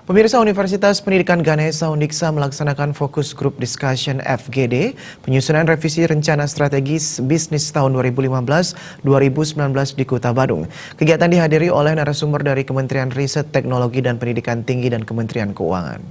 Pemirsa, Universitas Pendidikan Ganesha Undiksa melaksanakan Focus Group Discussion FGD, penyusunan revisi rencana strategis bisnis tahun 2015-2019 di Kota Badung. Kegiatan dihadiri oleh narasumber dari Kementerian Riset, Teknologi dan Pendidikan Tinggi dan Kementerian Keuangan.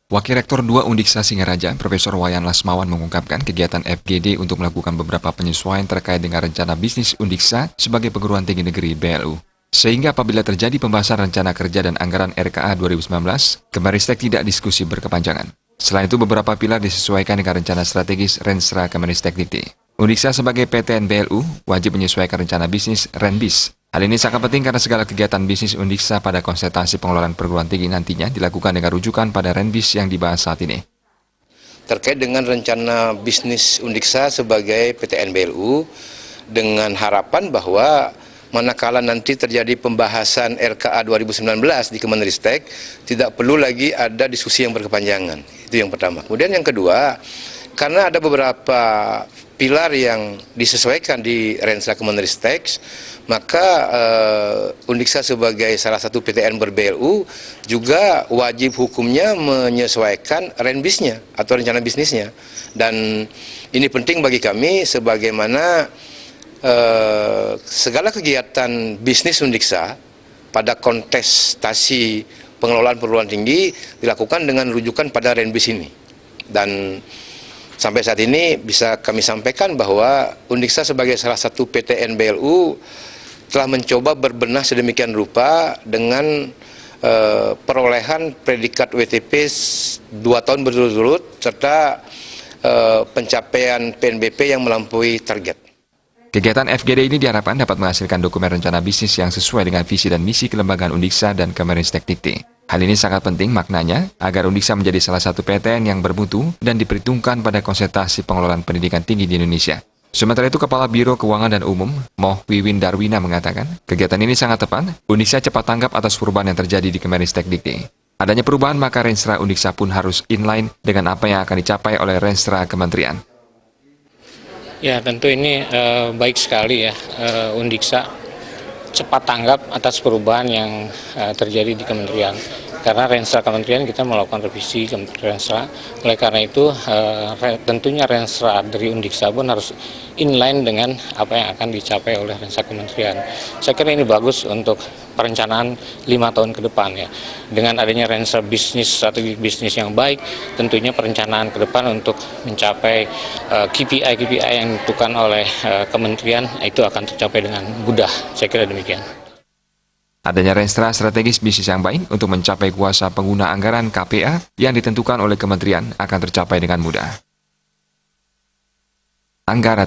Wakil Rektor 2 Undiksa Singaraja, Profesor Wayan Lasmawan mengungkapkan kegiatan FGD untuk melakukan beberapa penyesuaian terkait dengan rencana bisnis Undiksa sebagai perguruan tinggi negeri BLU. Sehingga apabila terjadi pembahasan rencana kerja dan anggaran RKA 2019, Kemenristek tidak diskusi berkepanjangan. Selain itu, beberapa pilar disesuaikan dengan rencana strategis Renstra Kemenristek Dikti. Undiksa sebagai PTN BLU wajib menyesuaikan rencana bisnis Renbis. Hal ini sangat penting karena segala kegiatan bisnis Undiksa pada konsentrasi pengelolaan perguruan tinggi nantinya dilakukan dengan rujukan pada Renbis yang dibahas saat ini. Terkait dengan rencana bisnis Undiksa sebagai PTN BLU, dengan harapan bahwa manakala nanti terjadi pembahasan RKA 2019 di Kemenristek, tidak perlu lagi ada diskusi yang berkepanjangan. Itu yang pertama. Kemudian yang kedua, karena ada beberapa pilar yang disesuaikan di Renstra Kemenristek, maka Undiksa sebagai salah satu PTN ber-BLU juga wajib hukumnya menyesuaikan Renbisnya atau rencana bisnisnya. Dan ini penting bagi kami sebagaimana segala kegiatan bisnis Undiksa pada kontestasi pengelolaan perguruan tinggi dilakukan dengan rujukan pada Renbis ini. Dan sampai saat ini bisa kami sampaikan bahwa Undiksa sebagai salah satu PTN BLU telah mencoba berbenah sedemikian rupa dengan perolehan predikat WTP 2 tahun berturut-turut serta pencapaian PNBP yang melampaui target. Kegiatan FGD ini diharapkan dapat menghasilkan dokumen rencana bisnis yang sesuai dengan visi dan misi kelembagaan Undiksa dan Kemenristek Dikti. Hal ini sangat penting maknanya agar Undiksa menjadi salah satu PTN yang bermutu dan diperhitungkan pada konsentrasi pengelolaan pendidikan tinggi di Indonesia. Sementara itu, Kepala Biro Keuangan dan Umum, Moh Wiwin Darwina mengatakan, kegiatan ini sangat tepat, Undiksa cepat tanggap atas perubahan yang terjadi di Kemenristek Dikti. Adanya perubahan maka Renstra Undiksa pun harus inline dengan apa yang akan dicapai oleh Renstra Kementerian. Ya, tentu ini baik sekali ya, Undiksa cepat tanggap atas perubahan yang terjadi di kementerian. Karena Renstra Kementerian kita melakukan revisi Renstra, oleh karena itu tentunya Renstra dari Undiksa pun harus inline dengan apa yang akan dicapai oleh Renstra Kementerian. Saya kira ini bagus untuk perencanaan 5 tahun ke depan ya. Dengan adanya Renstra bisnis, strategi bisnis yang baik, tentunya perencanaan ke depan untuk mencapai KPI yang ditentukan oleh Kementerian itu akan tercapai dengan mudah. Saya kira demikian. Adanya Renstra strategis bisnis yang baik untuk mencapai kuasa pengguna anggaran KPA yang ditentukan oleh kementerian akan tercapai dengan mudah. Anggaran